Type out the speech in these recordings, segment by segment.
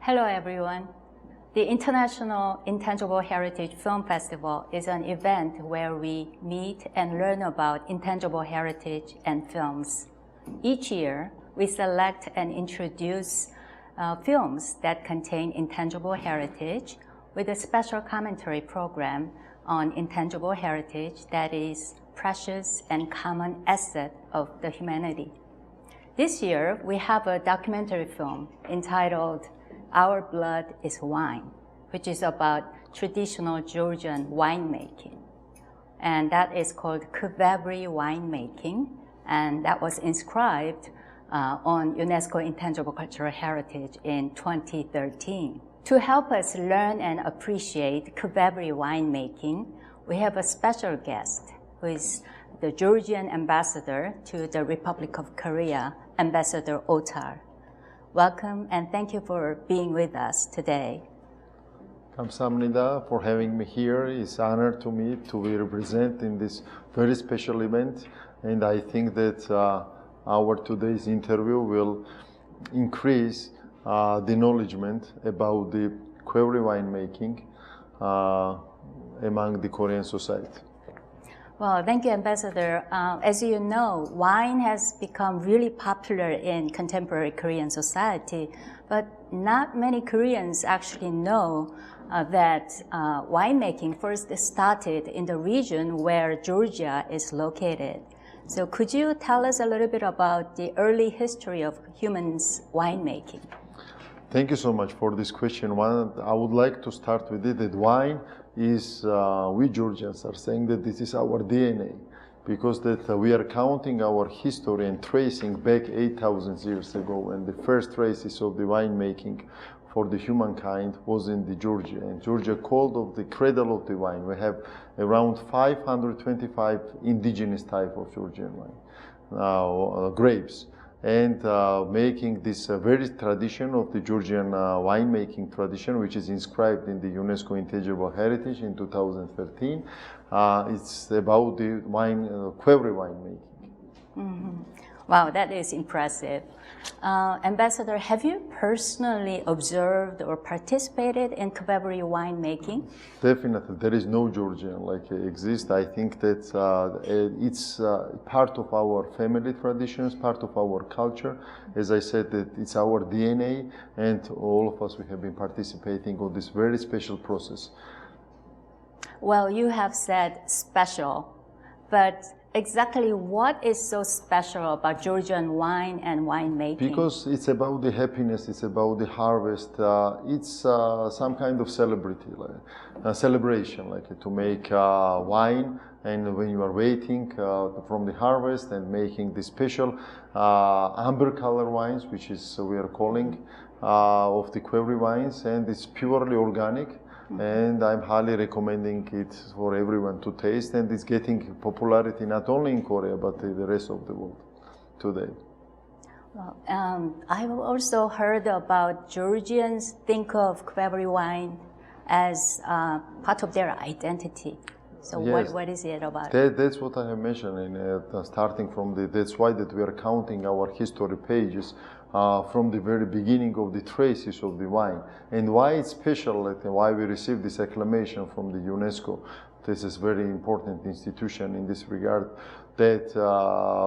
Hello everyone. The International Intangible Heritage Film Festival is an event where we meet and learn about intangible heritage and films. Each year, we select and introduce films that contain intangible heritage with a special commentary program on intangible heritage that is precious and common asset of the humanity. This year, we have a documentary film entitled Our Blood is Wine, which is about traditional Georgian winemaking. And that is called 크베브리 winemaking, and that was inscribed on UNESCO Intangible Cultural Heritage in 2013. To help us learn and appreciate 크베브리 winemaking, we have a special guest who is the Georgian ambassador to the Republic of Korea, Ambassador Otar. Welcome and thank you for being with us today. 감사합니다 for having me here. It's an honor to me to be represented in this very special event, and I think that our today's interview will increase the acknowledgement about the Khwebre winemaking among the Korean society. Well, thank you, Ambassador. As you know, wine has become really popular in contemporary Korean society, but not many Koreans actually know that winemaking first started in the region where Georgia is located. So could you tell us a little bit about the early history of humans' winemaking? Thank you so much for this question. I would like to start with it, that wine is, we Georgians are saying that this is our DNA, because that we are counting our history and tracing back 8,000 years ago, and the first traces of the winemaking for the humankind was in the Georgia, and Georgia called of the cradle of the wine. We have around 525 indigenous type of Georgian wine, grapes, and making this very tradition of the Georgian winemaking tradition, which is inscribed in the UNESCO Intangible Heritage in 2013. It's about the wine, Khwebre winemaking. Mm-hmm. Wow, that is impressive. Ambassador, have you personally observed or participated in Khwebre winemaking? Definitely, there is no Georgian like exist. I think that it's part of our family traditions, part of our culture. As I said, that it's our DNA, and all of us we have been participating on this very special process. Well, you have said special, but exactly what is so special about Georgian wine and winemaking? Because it's about the happiness, it's about the harvest. It's some kind of celebration, like to make wine, and when you are waiting from the harvest and making the special amber color wines, which is we are calling of the Khwebre wines, and it's purely organic. And I'm highly recommending it for everyone to taste, and it's getting popularity not only in Korea but in the rest of the world today. Well, I've also heard about Georgians think of Khwebre wine as part of their identity. So yes, what is it about? That's what I have mentioned, starting from that's why that we are counting our history pages from the very beginning of the traces of the wine. And why it's special, why we received this acclamation from the UNESCO. This is very important institution in this regard, that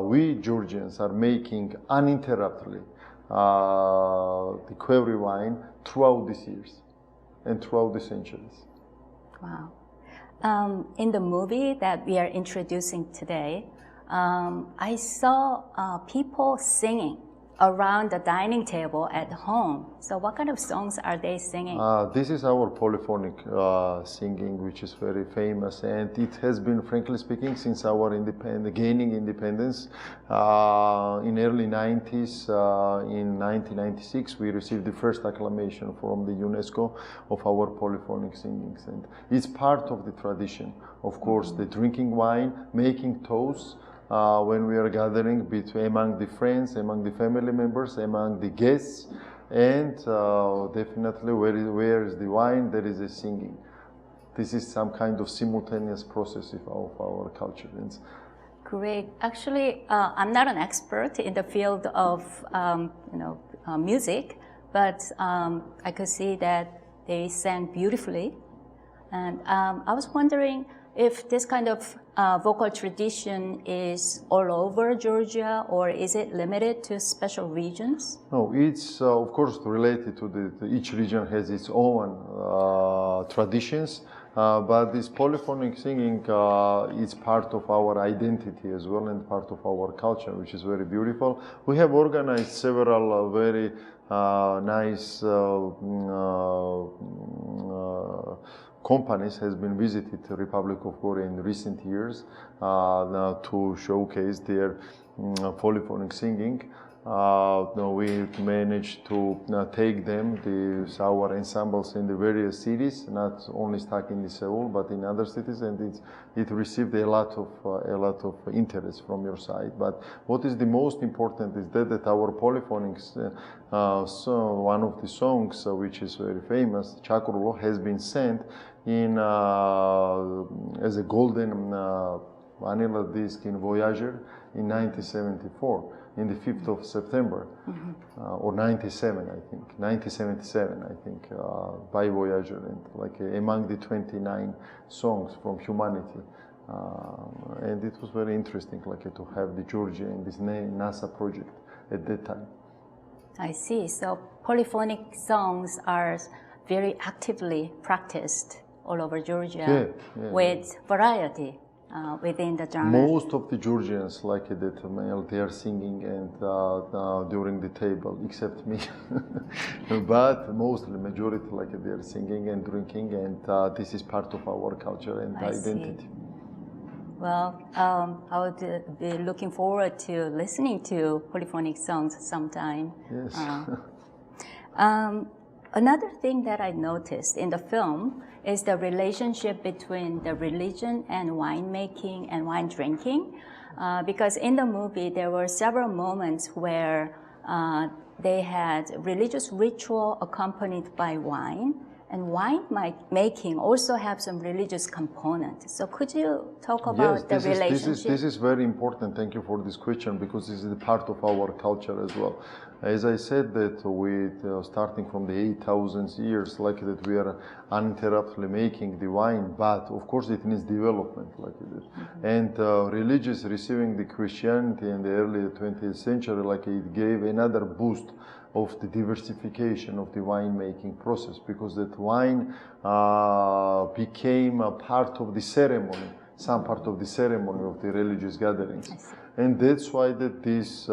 we Georgians are making uninterruptedly the Khwebre wine throughout these years and throughout the centuries. Wow. In the movie that we are introducing today, I saw people singing around the dining table at home. So what kind of songs are they singing? This is our polyphonic singing, which is very famous, and it has been, frankly speaking, since our gaining independence in early 90s. In 1996, we received the first acclamation from the UNESCO of our polyphonic singings, and it's part of the tradition. Of course, the drinking wine, making toasts, when we are gathering among the friends, among the family members, among the guests, and definitely where is the wine, there is a singing. This is some kind of simultaneous process of our culture. Great. Actually, I'm not an expert in the field of music, but I could see that they sang beautifully. And I was wondering if this kind of vocal tradition is all over Georgia, or is it limited to special regions? No, it's of course related to each region has its own traditions, but this polyphonic singing is part of our identity as well and part of our culture, which is very beautiful. We have organized several very nice companies has been visited the Republic of Korea in recent years to showcase their polyphonic singing. We managed to take them, our ensembles in the various cities, not only stuck in Seoul, but in other cities, and it received a lot of interest from your side. But what is the most important is that our polyphonic one of the songs, which is very famous, Chakurlo, has been sent in as a golden vanilla disc in Voyager in 1974. In the 5th of September, or 97, I think, 1977, I think, by Voyager, and like among the 29 songs from humanity. And it was very interesting, like to have the Georgia in this NASA project at that time. I see. So polyphonic songs are very actively practiced all over Georgia with variety. Within the genre. Most of the Georgians like that, they are singing and during the table, except me. But mostly, majority like they are singing and drinking, and this is part of our culture and identity. See. Well, I would be looking forward to listening to polyphonic songs sometime. Yes. Another thing that I noticed in the film is the relationship between the religion and winemaking and wine drinking. Because in the movie, there were several moments where they had religious ritual accompanied by wine, and wine making also have some religious component. So could you talk about the relationship? This is very important. Thank you for this question, because this is a part of our culture as well. As I said, that we starting from the 8,000 years, like that we are uninterruptedly making the wine, but of course it needs development, like this. And religious receiving the Christianity in the early 20th century, like it gave another boost of the diversification of the winemaking process, because that wine became a part of the ceremony, some part of the ceremony of the religious gatherings. And that's why that this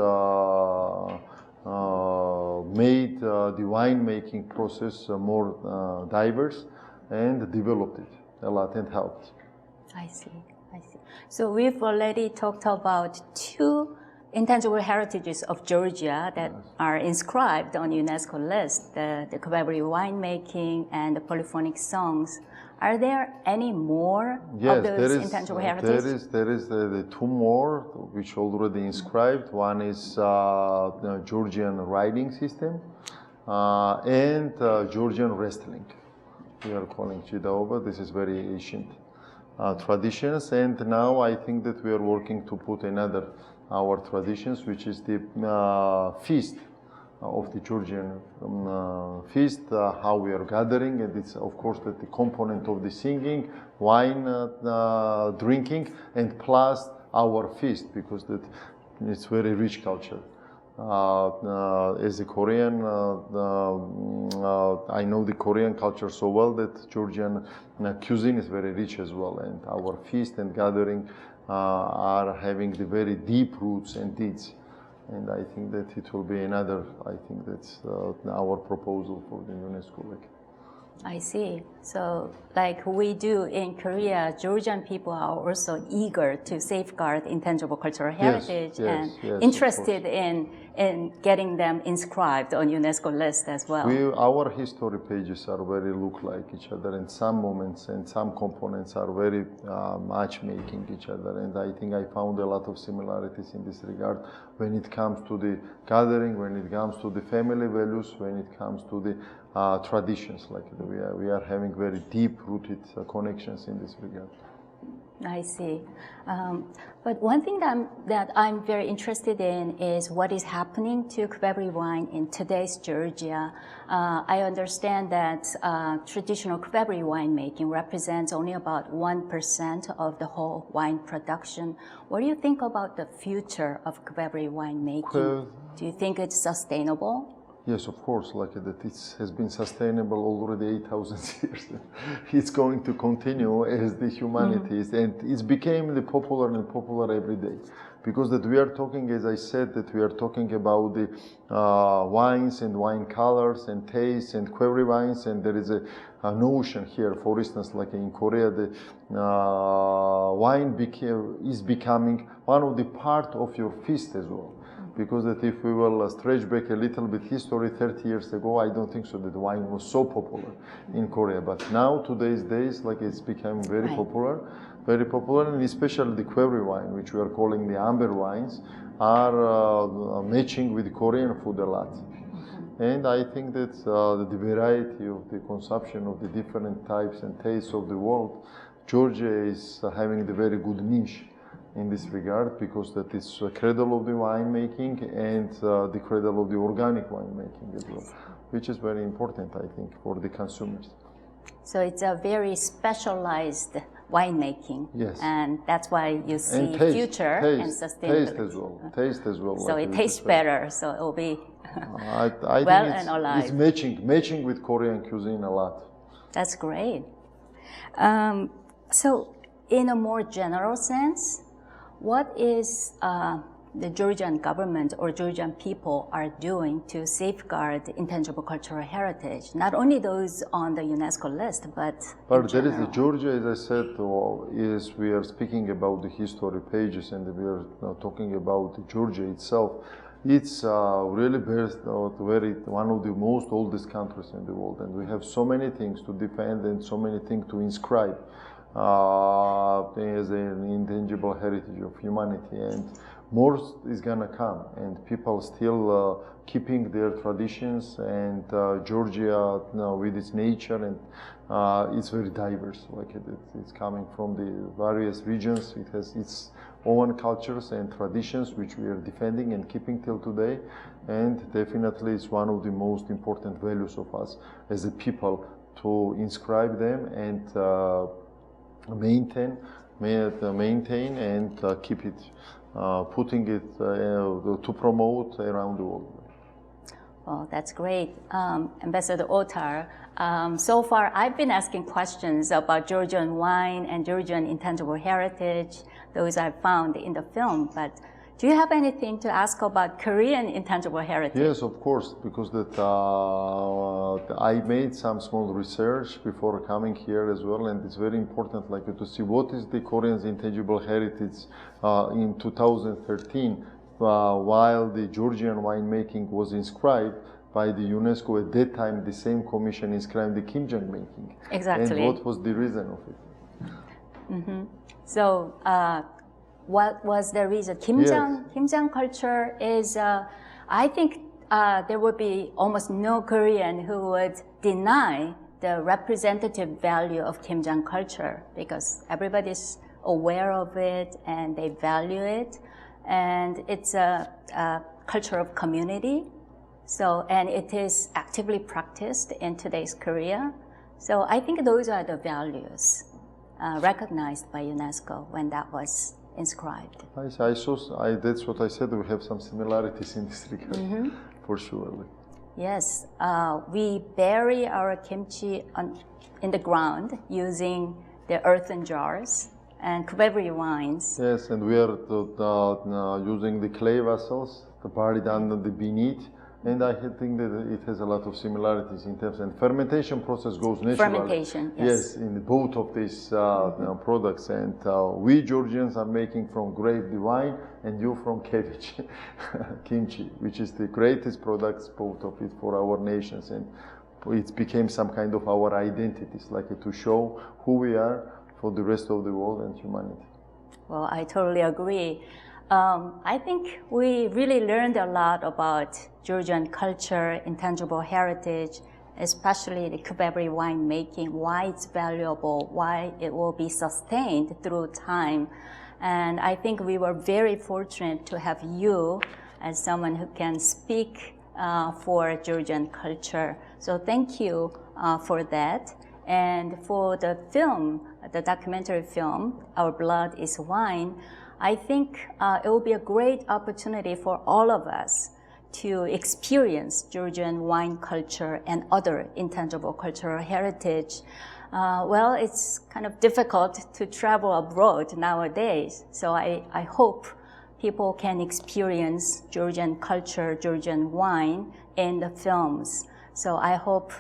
made the winemaking process more diverse and developed it a lot and helped. I see. So we've already talked about two intangible heritages of Georgia that are inscribed on UNESCO list, the Krbebryi winemaking and the polyphonic songs. Are there any more of those intangible heritages? There is the two more which already inscribed. One is the Georgian riding system and Georgian wrestling. We are calling Chidaoba. This is very ancient traditions, and now I think that we are working to put another our traditions, which is the feast of the Georgian feast, how we are gathering, and it's of course that the component of the singing, wine drinking, and plus our feast, because that it's very rich culture. As a Korean, I know the Korean culture so well that Georgian cuisine is very rich as well, and our feast and gathering are having the very deep roots and deeds. And I think that it will be another, I think that's our proposal for the UNESCO. I see. So like we do in Korea, Georgian people are also eager to safeguard intangible cultural heritage and interested in getting them inscribed on UNESCO list as well. Our history pages are very look like each other, and some moments and some components are very much making each other, and I think I found a lot of similarities in this regard when it comes to the gathering, when it comes to the family values, when it comes to the traditions. Like we are having very deep-rooted connections in this regard. I see. But one thing that I'm very interested in is what is happening to 크베브리 wine in today's Georgia. I understand that traditional 크베브리 winemaking represents only about 1% of the whole wine production. What do you think about the future of 크베브리 winemaking? Do you think it's sustainable? Yes, of course, like that it has been sustainable already 8,000 years. It's going to continue as the humanity is, and it's became the popular and popular every day. Because that we are talking, as I said, that we are talking about the wines and wine colors and tastes and 크베브리 wines, and there is a notion here, for instance, like in Korea, the wine is becoming one of the part of your feast as well. Because that if we will stretch back a little bit history, 30 years ago, I don't think so that wine was so popular in Korea. But now, today's days, like it's become very popular, and especially the 크베브리 wine, which we are calling the amber wines, are matching with Korean food a lot. And I think that the variety of the consumption of the different types and tastes of the world, Georgia is having the very good niche in this regard, because that is a cradle of the winemaking and the cradle of the organic winemaking as well, which is very important, I think, for the consumers. So it's a very specialized winemaking. Yes. And that's why you see future and sustainability. Taste as well. So like it tastes better, so it will be I well think and alive. It's matching with Korean cuisine a lot. That's great. So in a more general sense, what is the Georgian government or Georgian people are doing to safeguard intangible cultural heritage? Not only those on the UNESCO list, but there is Georgia, as I said, is we are speaking about the history pages, and we are talking about Georgia itself. It's really one of the most oldest countries in the world, and we have so many things to defend and so many things to inscribe as an intangible heritage of humanity, and more is gonna come, and people still keeping their traditions, and Georgia with its nature, and it's very diverse. Like it's coming from the various regions. It has its own cultures and traditions which we are defending and keeping till today, and definitely it's one of the most important values of us as a people to inscribe them and maintain and keep it, putting it to promote around the world. Well, that's great. Ambassador Otar, so far I've been asking questions about Georgian wine and Georgian intangible heritage, those I've found in the film, but do you have anything to ask about Korean intangible heritage? Yes, of course, because that I made some small research before coming here as well, and it's very important, like to see what is the Korean intangible heritage in 2013, while the Georgian winemaking was inscribed by the UNESCO. At that time, the same commission inscribed the Kimjang making. Exactly. And what was the reason of it? So, what was the reason? Kimjang culture is, I think there would be almost no Korean who would deny the representative value of Kimjang culture, because everybody's aware of it and they value it, and it's a culture of community. So, and it is actively practiced in today's Korea. So I think those are the values recognized by UNESCO when that was inscribed. That's what I said. We have some similarities in this regard, for sure. Yes, we bury our kimchi in the ground using the earthen jars and 크베브리 wines. Yes, and we are using the clay vessels to bury it under the beneath. And I think that it has a lot of similarities in terms, and fermentation process goes naturally. Fermentation, yes. In both of these products, and we Georgians are making from grape the wine, and you from cabbage, kimchi, which is the greatest products, both of it, for our nations, and it became some kind of our identities, like to show who we are for the rest of the world and humanity. Well, I totally agree. I think we really learned a lot about Georgian culture, intangible heritage, especially the Krbebrý winemaking, why it's valuable, why it will be sustained through time. And I think we were very fortunate to have you as someone who can speak for Georgian culture. So thank you for that. And for the film, the documentary film, Our Blood is Wine, I think it will be a great opportunity for all of us to experience Georgian wine culture and other intangible cultural heritage. Well, it's kind of difficult to travel abroad nowadays, so I hope people can experience Georgian culture, Georgian wine in the films. So I hope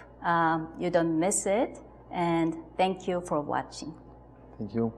you don't miss it, and thank you for watching. Thank you.